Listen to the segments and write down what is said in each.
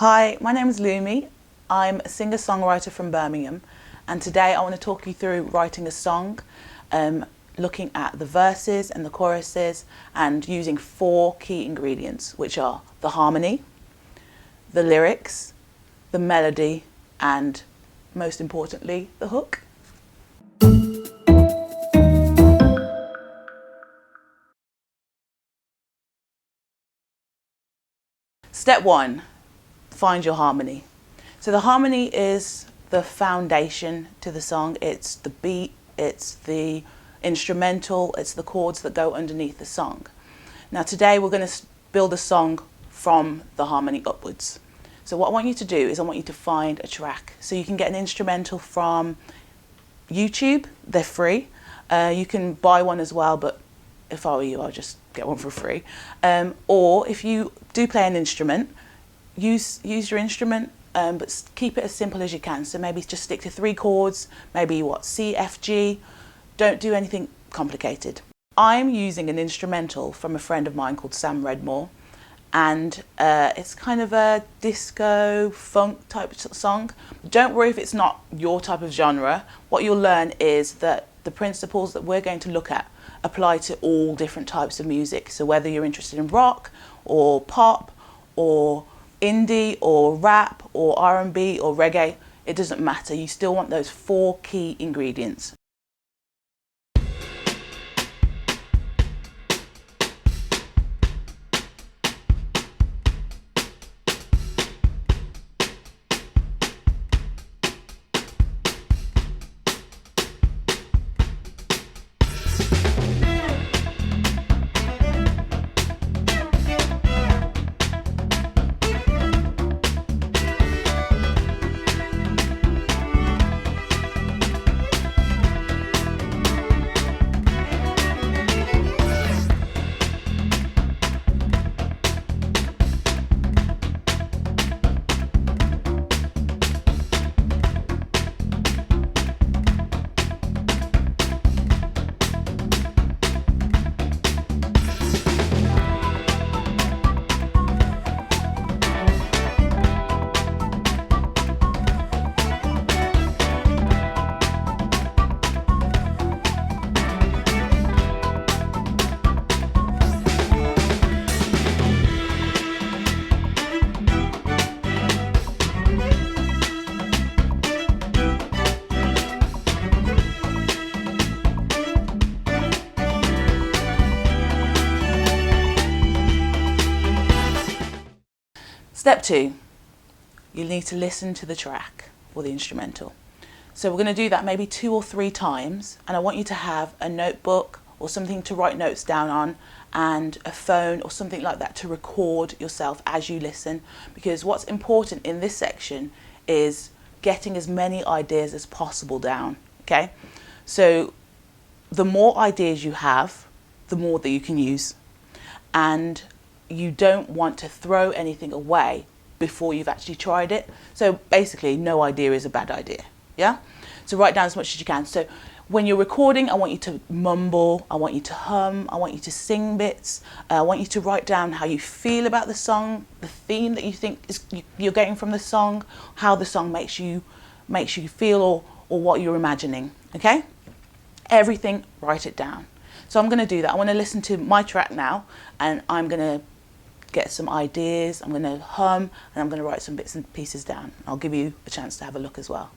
Hi, my name is Lumi. I'm a singer-songwriter from Birmingham, and today I want to talk you through writing a song, looking at the verses and the choruses and using 4 key ingredients, which are the harmony, the lyrics, the melody, and most importantly, the hook. Step 1, find your harmony. So the harmony is the foundation to the song. It's the beat, it's the instrumental, it's the chords that go underneath the song. Now today we're going to build a song from the harmony upwards. So what I want you to do is I want you to find a track. So you can get an instrumental from YouTube, they're free. You can buy one as well, but if I were you, I'll just get one for free. Or if you do play an instrument, use your instrument, but keep it as simple as you can. So maybe just stick to 3 chords, maybe C, F, G. Don't do anything complicated. I'm using an instrumental from a friend of mine called Sam Redmore, and it's kind of a disco funk type song. Don't worry if it's not your type of genre. What you'll learn is that the principles that we're going to look at apply to all different types of music. So whether you're interested in rock or pop or indie or rap or R&B or reggae, it doesn't matter. You still want those 4 key ingredients. Step 2, you need to listen to the track or the instrumental. So we're going to do that maybe 2 or 3 times, and I want you to have a notebook or something to write notes down on, and a phone or something like that to record yourself as you listen, because what's important in this section is getting as many ideas as possible down, okay? So the more ideas you have, the more that you can use, and you don't want to throw anything away before you've actually tried it. So basically, no idea is a bad idea, yeah? So write down as much as you can. So when you're recording, I want you to mumble, I want you to hum, I want you to sing bits, I want you to write down how you feel about the song, the theme that you think you're getting from the song, how the song makes you feel, or what you're imagining, okay? Everything, write it down. So I'm going to do that. I want to listen to my track now, and I'm going to get some ideas, I'm going to hum, and I'm going to write some bits and pieces down. I'll give you a chance to have a look as well.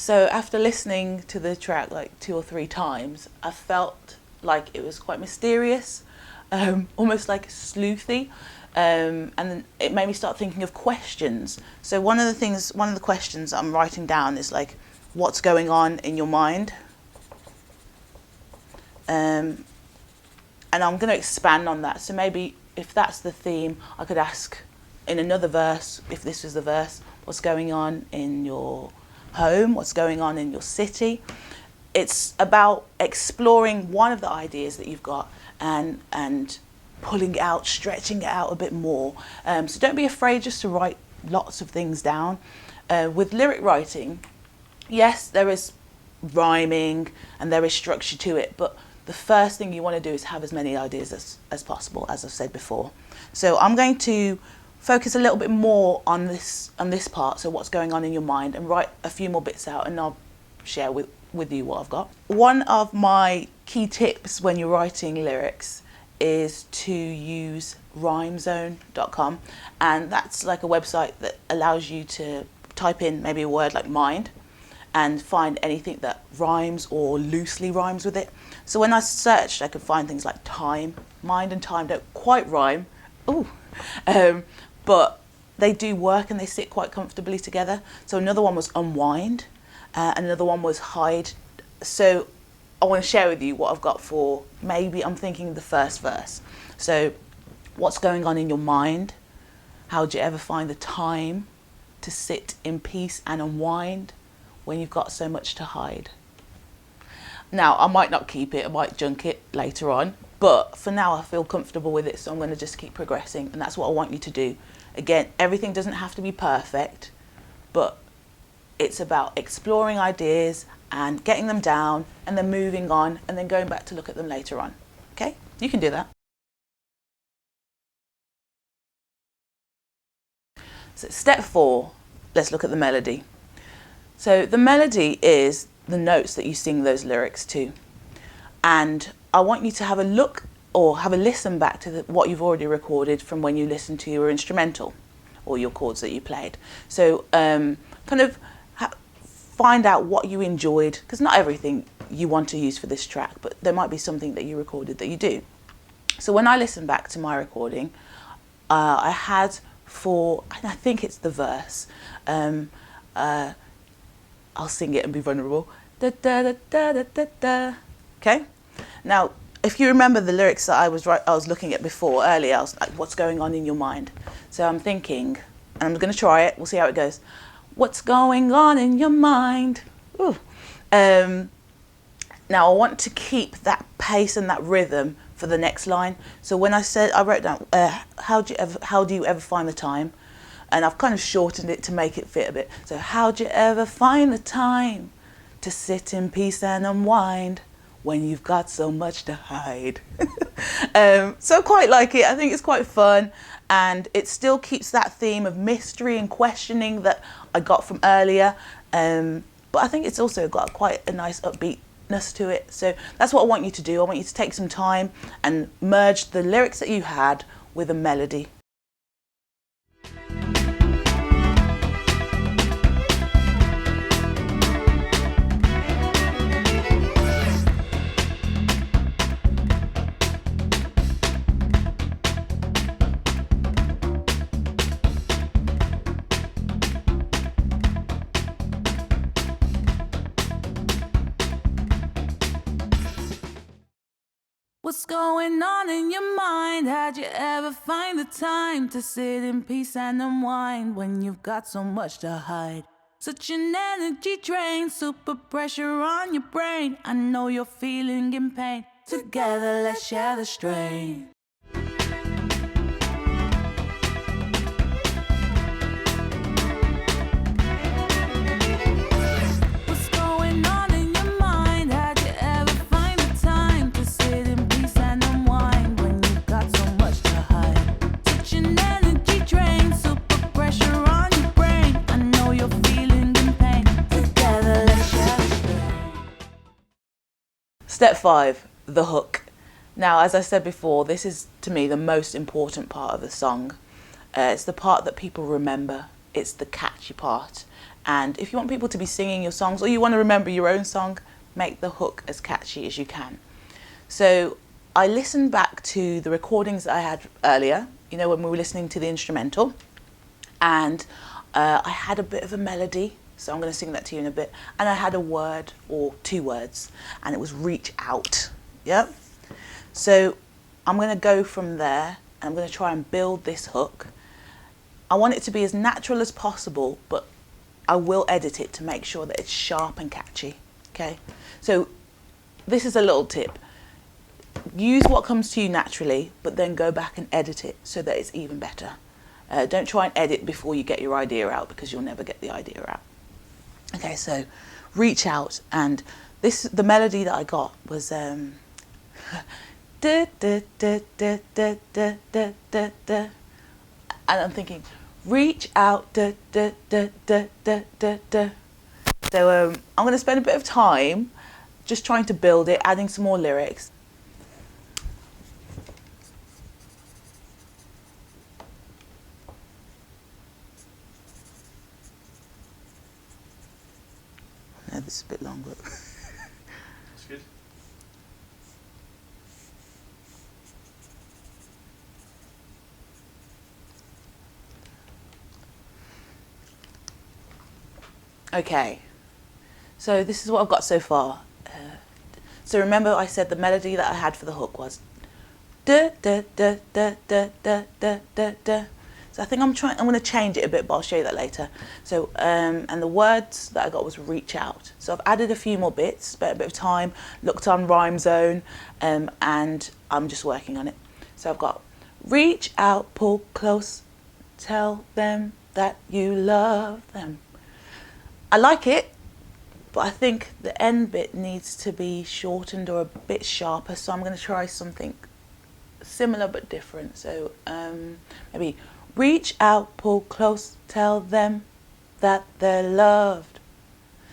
So after listening to the track like 2 or 3 times, I felt like it was quite mysterious, almost like sleuthy. And then it made me start thinking of questions. So one of the questions I'm writing down is like, what's going on in your mind? And I'm going to expand on that. So maybe if that's the theme, I could ask in another verse, if this was the verse, what's going on in your home? What's going on in your city? It's about exploring one of the ideas that you've got and pulling it out, stretching it out a bit more. So don't be afraid just to write lots of things down. With lyric writing, yes, there is rhyming and there is structure to it, but the first thing you want to do is have as many ideas as possible, as I've said before. So I'm going to focus a little bit more on this part, so what's going on in your mind, and write a few more bits out, and I'll share with you what I've got. One of my key tips when you're writing lyrics is to use rhymezone.com, and that's like a website that allows you to type in maybe a word like mind and find anything that rhymes or loosely rhymes with it. So when I searched, I could find things like time. Mind and time don't quite rhyme, but they do work and they sit quite comfortably together. So another one was unwind, another one was hide. So I want to share with you what I've got for, maybe I'm thinking the first verse. So what's going on in your mind? How do you ever find the time to sit in peace and unwind when you've got so much to hide? Now, I might not keep it, I might junk it later on, but for now I feel comfortable with it, so I'm going to just keep progressing, and that's what I want you to do. Again, everything doesn't have to be perfect, but it's about exploring ideas and getting them down and then moving on and then going back to look at them later on. Okay? You can do that. So step 4, let's look at the melody. So the melody is the notes that you sing those lyrics to. And I want you to have a look or have a listen back to what you've already recorded from when you listened to your instrumental or your chords that you played. So kind of find out what you enjoyed, because not everything you want to use for this track, but there might be something that you recorded that you do. So when I listen back to my recording, I had for, and I think it's the verse, I'll sing it and be vulnerable. Da, da, da, da, da, da, da. Okay? Now, if you remember the lyrics that I was looking at before, earlier, I was like, what's going on in your mind? So I'm thinking, and I'm going to try it, we'll see how it goes. What's going on in your mind? Ooh. Now, I want to keep that pace and that rhythm for the next line. So when I wrote down, how do you ever find the time? And I've kind of shortened it to make it fit a bit. So how'd you ever find the time to sit in peace and unwind when you've got so much to hide? So I quite like it. I think it's quite fun. And it still keeps that theme of mystery and questioning that I got from earlier. But I think it's also got quite a nice upbeatness to it. So that's what I want you to do. I want you to take some time and merge the lyrics that you had with a melody. What's going on in your mind? How'd you ever find the time to sit in peace and unwind when you've got so much to hide? Such an energy drain, super pressure on your brain. I know you're feeling in pain. Together, let's share the strain. Step 5, the hook. Now, as I said before, this is to me the most important part of the song. It's the part that people remember. it's the catchy part. And if you want people to be singing your songs, or you want to remember your own song, make the hook as catchy as you can. So I listened back to the recordings that I had earlier, you know, when we were listening to the instrumental, and I had a bit of a melody, so I'm going to sing that to you in a bit, and I had a word or two words, and it was reach out. Yep. So I'm going to go from there, and I'm going to try and build this hook. I want it to be as natural as possible, but I will edit it to make sure that it's sharp and catchy. Okay, so this is a little tip. Use what comes to you naturally, but then go back and edit it so that it's even better. Don't try and edit before you get your idea out, because you'll never get the idea out. Okay, so reach out, and the melody that I got was da, da, da, da, da, da, da, da, da. And I'm thinking, reach out, da, da, da, da, da, da, da. So I'm going to spend a bit of time just trying to build it, adding some more lyrics. No, this is a bit long, but That's good. okay. So this is what I've got so far. So remember I said the melody that I had for the hook was da da da da da da da da da. So I think I'm going to change it a bit, but I'll show you that later. So and the words that I got was reach out. So I've added a few more bits, spent a bit of time, looked on Rhyme Zone, and I'm just working on it. So I've got reach out, pull close, tell them that you love them. I like it, but I think the end bit needs to be shortened or a bit sharper. So I'm going to try something similar but different. So maybe reach out, pull close, tell them that they're loved.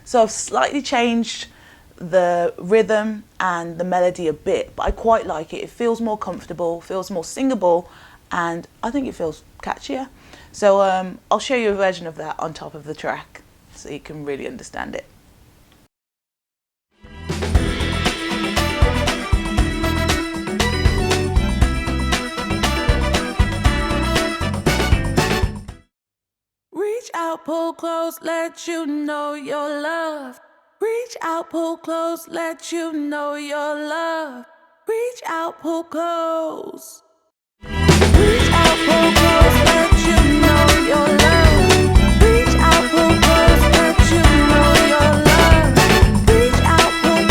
So I've slightly changed the rhythm and the melody a bit, but I quite like it. It feels more comfortable, feels more singable, and I think it feels catchier. So I'll show you a version of that on top of the track so you can really understand it. Reach out, pull close, let you know you're loved. Reach out, pull close, let you know you're loved. Reach out, pull close. Reach out, pull close, let you know you're loved. Reach out, pull close, let you know you're loved. Reach out, pull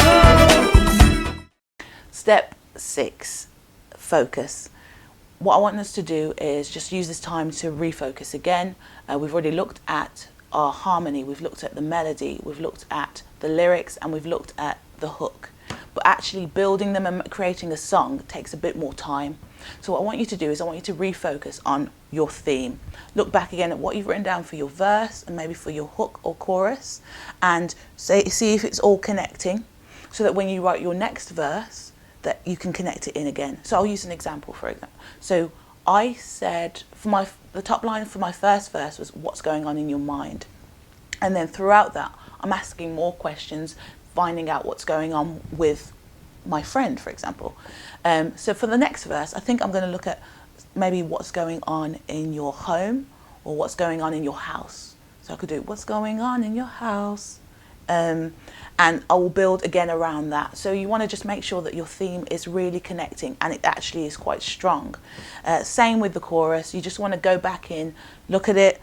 close. Step 6, focus. What I want us to do is just use this time to refocus again. We've already looked at our harmony, we've looked at the melody, we've looked at the lyrics, and we've looked at the hook. But actually building them and creating a song takes a bit more time. So what I want you to do is I want you to refocus on your theme. Look back again at what you've written down for your verse and maybe for your hook or chorus, and see if it's all connecting, so that when you write your next verse, that you can connect it in again. So I'll use an example, for example. So I said, the top line for my first verse was what's going on in your mind. And then throughout that, I'm asking more questions, finding out what's going on with my friend, for example. So for the next verse, I think I'm going to look at maybe what's going on in your home or what's going on in your house. So I could do what's going on in your house. And I will build again around that. So you want to just make sure that your theme is really connecting and it actually is quite strong. Same with the chorus. You just want to go back in, look at it,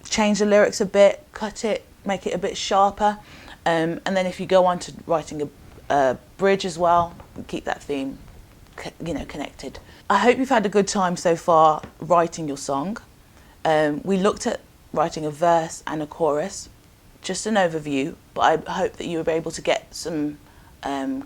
change the lyrics a bit, cut it, make it a bit sharper. And then if you go on to writing a bridge as well, keep that theme connected. I hope you've had a good time so far writing your song. We looked at writing a verse and a chorus. Just an overview, but I hope that you were able to get some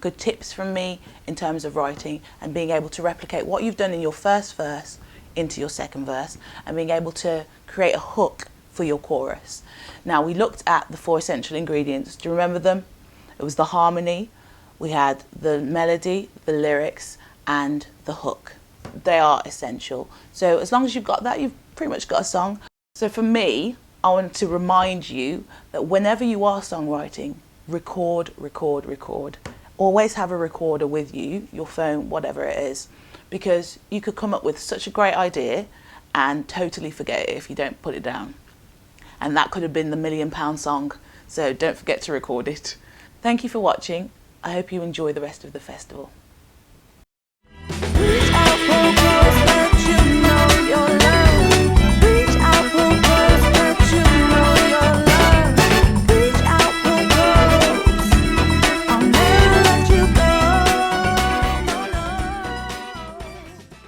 good tips from me in terms of writing and being able to replicate what you've done in your first verse into your second verse and being able to create a hook for your chorus. Now, we looked at the 4 essential ingredients. Do you remember them? It was the harmony, we had the melody, the lyrics, and the hook. They are essential. So as long as you've got that, you've pretty much got a song. So for me, I want to remind you that whenever you are songwriting, record, record, record. Always have a recorder with you, your phone, whatever it is, because you could come up with such a great idea and totally forget it if you don't put it down. And that could have been the £1,000,000 song, so don't forget to record it. Thank you for watching. I hope you enjoy the rest of the festival.